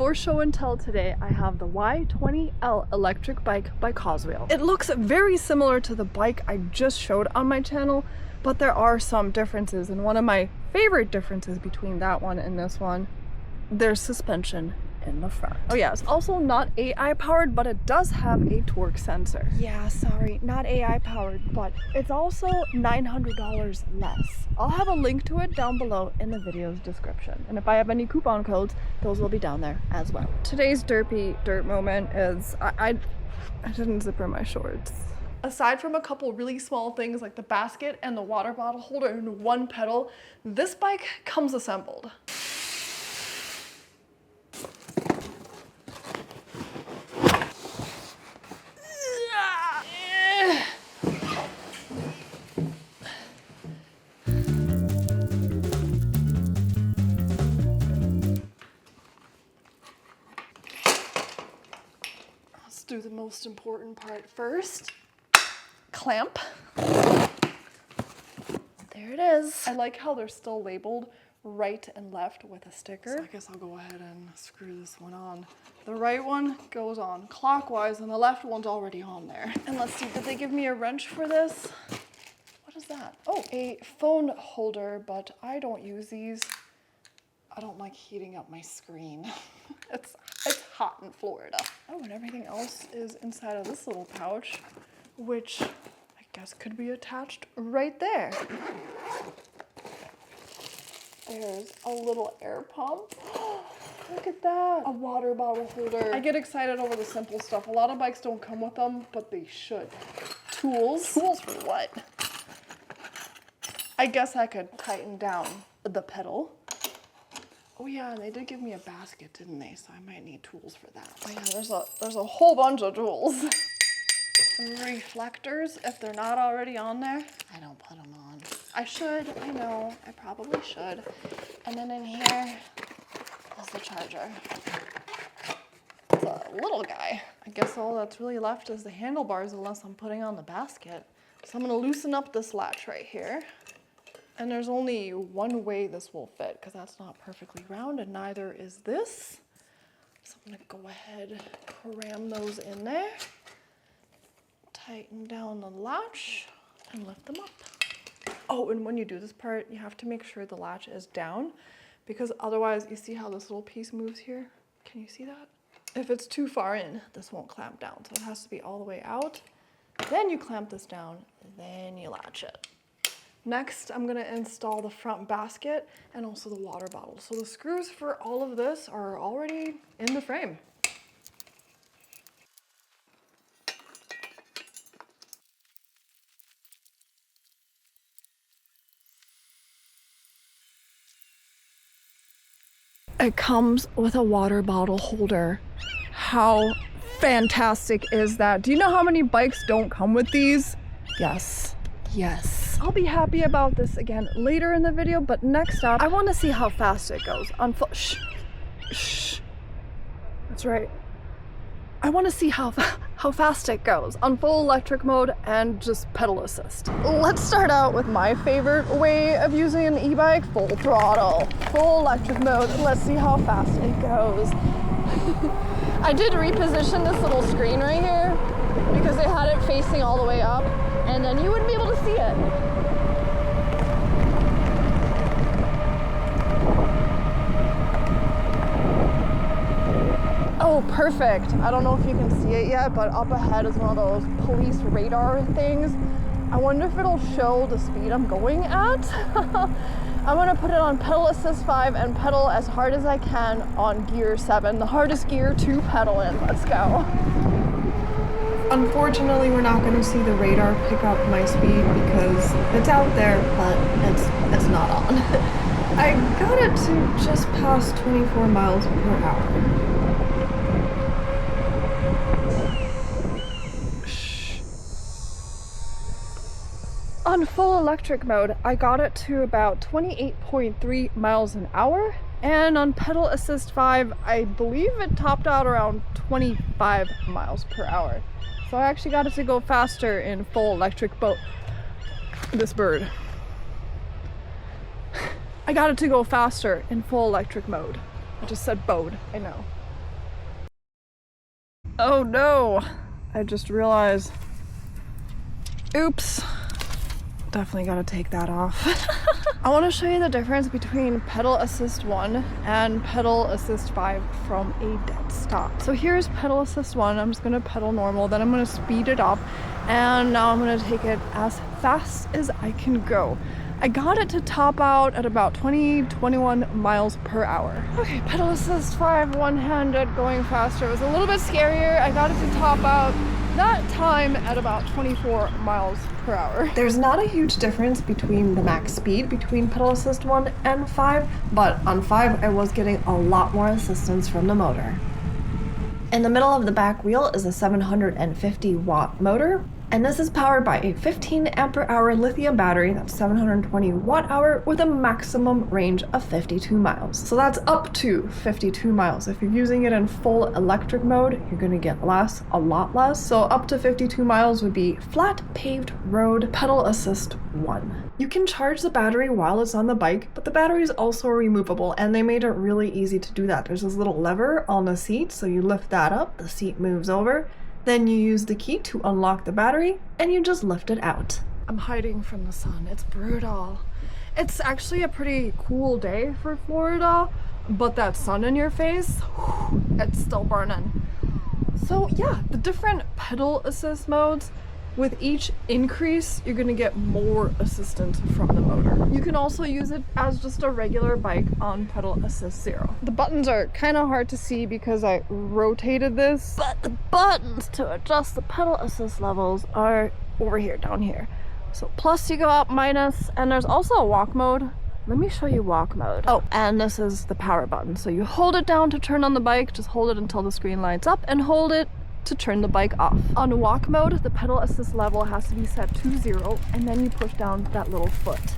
For show and tell today, I have the Y20L electric bike by Coswheel. It looks very similar to the bike I just showed on my channel, but there are some differences, and one of my favorite differences between that one and this one, there's suspension in the front. Oh yeah, it's also not AI powered, but it does have a torque sensor. Yeah, sorry, not AI powered, but it's also $900 less. I'll have a link to it down below in the video's description. And if I have any coupon codes, those will be down there as well. Today's derpy dirt moment is I didn't zipper my shorts. Aside from a couple really small things like the basket and the water bottle holder and one pedal, this bike comes assembled. Do the most important part first. Clamp. There it is. I like how they're still labeled right and left with a sticker. So I guess I'll go ahead and screw this one on. The right one goes on clockwise and the left one's already on there. And let's see, did they give me a wrench for this? What is that? Oh, a phone holder, but I don't use these. I don't like heating up my screen. It's hot in Florida. Oh, and everything else is inside of this little pouch, which I guess could be attached right there. There's a little air pump. Look at that. A water bottle holder. I get excited over the simple stuff. A lot of bikes don't come with them, but they should. Tools. Tools for what? I guess I could tighten down the pedal. Oh yeah, and they did give me a basket, didn't they? So I might need tools for that. Oh yeah, there's a whole bunch of tools. Reflectors, if they're not already on there. I don't put them on. I should, I know, I probably should. And then in here is the charger. It's a little guy. I guess all that's really left is the handlebars unless I'm putting on the basket. So I'm gonna loosen up this latch right here. And there's only one way this will fit because that's not perfectly round and neither is this. So I'm gonna go ahead, cram those in there, tighten down the latch and lift them up. Oh, and when you do this part, you have to make sure the latch is down because otherwise you see how this little piece moves here? Can you see that? If it's too far in, this won't clamp down. So it has to be all the way out. Then you clamp this down, then you latch it. Next, I'm gonna install the front basket and also the water bottle. So the screws for all of this are already in the frame. It comes with a water bottle holder. How fantastic is that? Do you know how many bikes don't come with these? Yes, yes. I'll be happy about this again later in the video, but next up, I want to see how fast it goes on full. Shh. That's right. I want to see how fast it goes on full electric mode and just pedal assist. Let's start out with my favorite way of using an e-bike, full throttle, full electric mode. Let's see how fast it goes. I did reposition this little screen right here because they had it facing all the way up, and then you wouldn't be able to see it. Oh, perfect. I don't know if you can see it yet, but up ahead is one of those police radar things. I wonder if it'll show the speed I'm going at. I'm gonna put it on pedal assist 5 and pedal as hard as I can on gear 7, the hardest gear to pedal in. Let's go. Unfortunately, we're not going to see the radar pick up my speed because it's out there, but it's not on. I got it to just past 24 miles per hour. On full electric mode, I got it to about 28.3 miles an hour, and on pedal assist 5, I believe it topped out around 25 miles per hour. So I actually got it to go faster in full electric boat. This bird. I got it to go faster in full electric mode. I just said bode, I know. Oh no, I just realized, oops, definitely gotta take that off. I want to show you the difference between pedal assist 1 and pedal assist 5 from a dead stop. So here's pedal assist 1. I'm just going to pedal normal, then I'm going to speed it up, and now I'm going to take it as fast as I can go. I got it to top out at about 21 miles per hour. Okay, pedal assist 5, one-handed, going faster. It was a little bit scarier. I got it to top out that time at about 24 miles per hour. There's not a huge difference between the max speed between pedal assist 1 and 5, but on 5 I was getting a lot more assistance from the motor. In the middle of the back wheel is a 750 watt motor, and this is powered by a 15 ampere hour lithium battery that's 720 watt hour with a maximum range of 52 miles. So that's up to 52 miles. If you're using it in full electric mode, you're gonna get less, a lot less. So up to 52 miles would be flat paved road pedal assist 1. You can charge the battery while it's on the bike, but the battery is also removable, and they made it really easy to do that. There's this little lever on the seat, so you lift that up, the seat moves over, then you use the key to unlock the battery, and you just lift it out. I'm hiding from the sun. It's brutal. It's actually a pretty cool day for Florida, but that sun in your face, it's still burning. So yeah, the different pedal assist modes, with each increase, you're gonna get more assistance from the motor. You can also use it as just a regular bike on pedal assist 0. The buttons are kind of hard to see because I rotated this, but the buttons to adjust the pedal assist levels are over here, down here. So plus you go up, minus, and there's also a walk mode. Let me show you walk mode. Oh, and this is the power button. So you hold it down to turn on the bike, just hold it until the screen lights up, and hold it to turn the bike off. On walk mode, the pedal assist level has to be set to 0, and then you push down that little foot.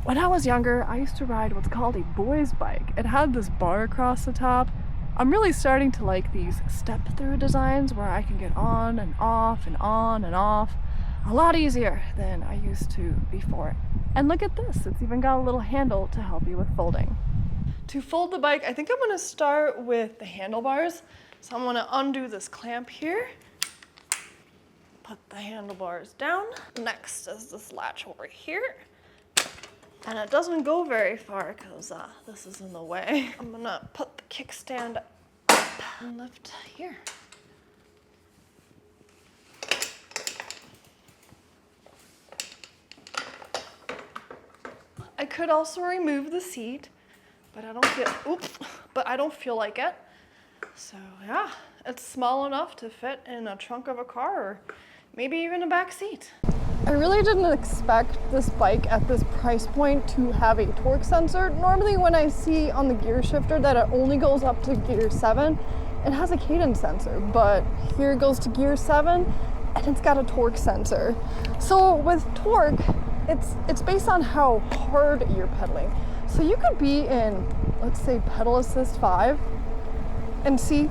When I was younger, I used to ride what's called a boy's bike. It had this bar across the top. I'm really starting to like these Step-Thru designs where I can get on and off and on and off a lot easier than I used to before. And look at this, it's even got a little handle to help you with folding. To fold the bike, I think I'm gonna start with the handlebars. So I'm gonna undo this clamp here, put the handlebars down. Next is this latch over here. And it doesn't go very far because this is in the way. I'm gonna put the kickstand up and lift here. I could also remove the seat, but I don't feel like it. So yeah, it's small enough to fit in a trunk of a car or maybe even a back seat. I really didn't expect this bike at this price point to have a torque sensor. Normally when I see on the gear shifter that it only goes up to gear 7, it has a cadence sensor, but here it goes to gear 7 and it's got a torque sensor. So with torque, it's based on how hard you're pedaling. So you could be in, let's say, pedal assist 5, and see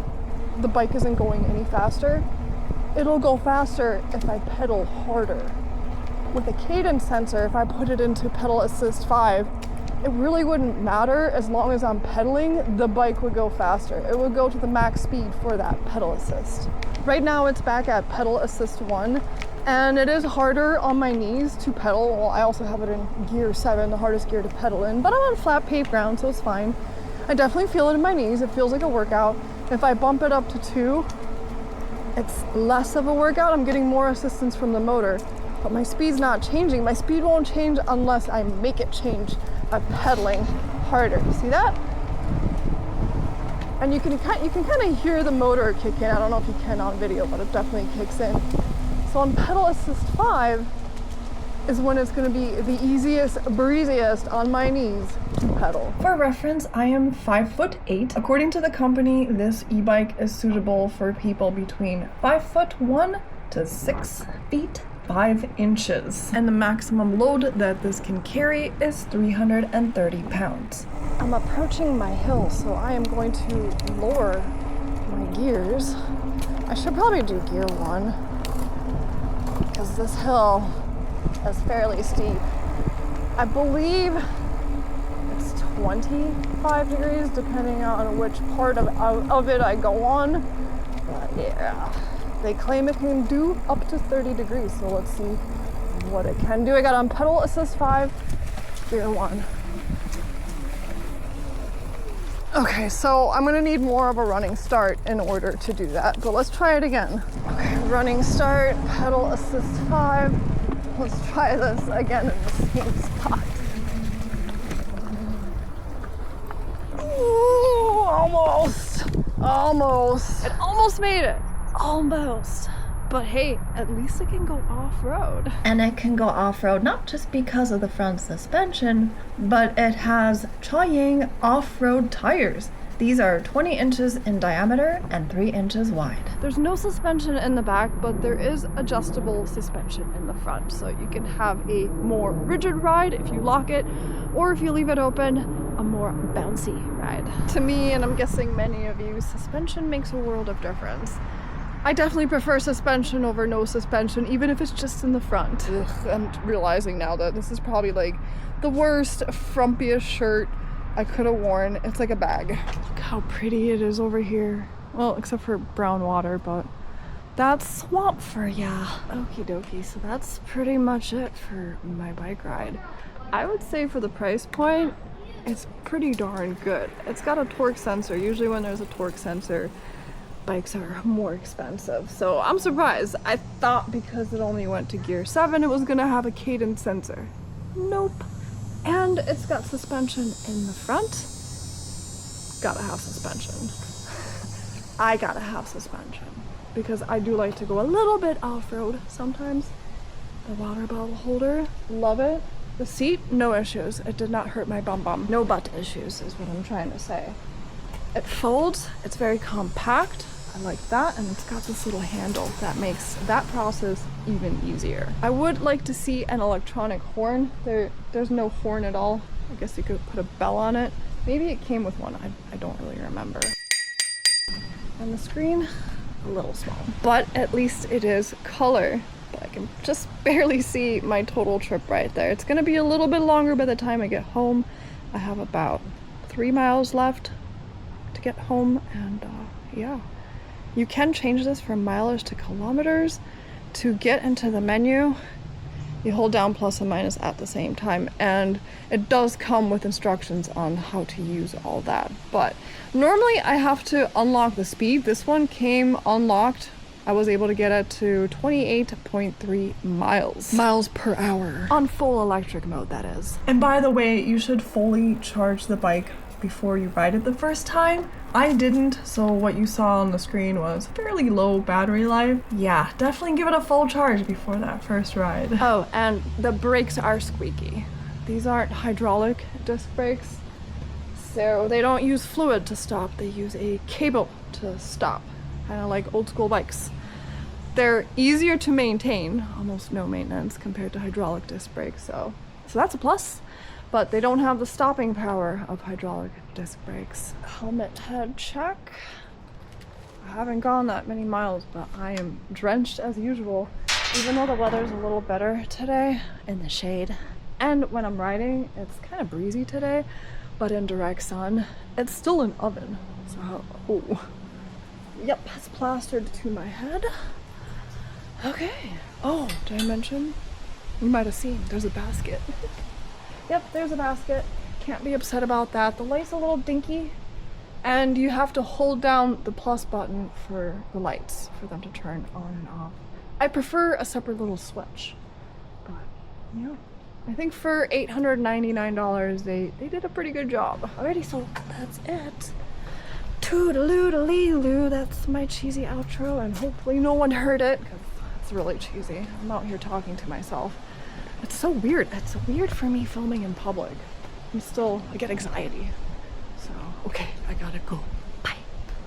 the bike isn't going any faster. It'll go faster if I pedal harder. With a cadence sensor, if I put it into pedal assist 5, it really wouldn't matter. As long as I'm pedaling, the bike would go faster. It would go to the max speed for that pedal assist. Right now it's back at pedal assist 1, and it is harder on my knees to pedal. Well, I also have it in gear 7, the hardest gear to pedal in, but I'm on flat paved ground, so it's fine. I definitely feel it in my knees. It feels like a workout. If I bump it up to 2, it's less of a workout. I'm getting more assistance from the motor, but my speed's not changing. My speed won't change unless I make it change by pedaling harder. See that? And you can kind of hear the motor kick in. I don't know if you can on video, but it definitely kicks in. So on pedal assist 5 is when it's going to be the easiest, breeziest on my knees to pedal. For reference, I am 5'8". According to the company, this e-bike is suitable for people between 5'1" to 6 feet 5 inches. And the maximum load that this can carry is 330 pounds. I'm approaching my hill, so I am going to lower my gears. I should probably do gear 1 because this hill is fairly steep. I believe it's 25 degrees depending on which part of it I go on. But yeah, they claim it can do up to 30 degrees, so let's see what it can do. I got on pedal assist 5, gear 1. Okay, so I'm gonna need more of a running start in order to do that, but let's try it again. Okay, running start, pedal assist 5. Let's try this again in the same spot. Ooh, almost. It almost made it. Almost. But hey, at least it can go off-road. And it can go off-road not just because of the front suspension, but it has Chaoying off-road tires. These are 20 inches in diameter and 3 inches wide. There's no suspension in the back, but there is adjustable suspension in the front. So you can have a more rigid ride if you lock it, or if you leave it open, a more bouncy ride. To me, and I'm guessing many of you, suspension makes a world of difference. I definitely prefer suspension over no suspension, even if it's just in the front. Ugh, I'm realizing now that this is probably like the worst, frumpiest shirt I could have worn. It's like a bag. Look how pretty it is over here. Well, except for brown water, but that's swamp for ya. Okie dokie, so that's pretty much it for my bike ride. I would say for the price point, it's pretty darn good. It's got a torque sensor. Usually when there's a torque sensor, bikes are more expensive, so I'm surprised. I thought because it only went to gear 7 it was gonna have a cadence sensor. Nope. And it's got suspension in the front. Gotta have suspension. I gotta have suspension because I do like to go a little bit off-road sometimes. The water bottle holder, love it. The seat, no issues. It did not hurt my bum. No butt issues is what I'm trying to say. It folds, it's very compact. I like that, and it's got this little handle that makes that process even easier. I would like to see an electronic horn. There's no horn at all. I guess you could put a bell on it. Maybe it came with one, I don't really remember. And the screen, a little small, but at least it is color. But I can just barely see my total trip right there. It's gonna be a little bit longer by the time I get home. I have about 3 miles left to get home, and yeah. You can change this from mileage to kilometers. To get into the menu, you hold down plus and minus at the same time, and it does come with instructions on how to use all that. But normally I have to unlock the speed. This one came unlocked. I was able to get it to 28.3 miles per hour. On full electric mode, that is. And by the way, you should fully charge the bike before you ride it the first time. I didn't, so what you saw on the screen was fairly low battery life. Yeah, definitely give it a full charge before that first ride. Oh, and the brakes are squeaky. These aren't hydraulic disc brakes, so they don't use fluid to stop. They use a cable to stop, kind of like old school bikes. They're easier to maintain, almost no maintenance compared to hydraulic disc brakes, so that's a plus. But they don't have the stopping power of hydraulic disc brakes. Helmet head check. I haven't gone that many miles, but I am drenched as usual, even though the weather's a little better today in the shade. And when I'm riding, it's kind of breezy today, but in direct sun, it's still an oven. So, oh. Yep, it's plastered to my head. Okay. Oh, did I mention? You might have seen, there's a basket. Yep, there's a basket. Can't be upset about that. The light's a little dinky, and you have to hold down the plus button for the lights for them to turn on and off. I prefer a separate little switch, but yeah. I think for $899, they did a pretty good job. Alrighty, so that's it. Toodaloo-dee-loo, that's my cheesy outro, and hopefully no one heard it, because it's really cheesy. I'm out here talking to myself. It's so weird. It's weird for me filming in public. I get anxiety. So, okay, I gotta go.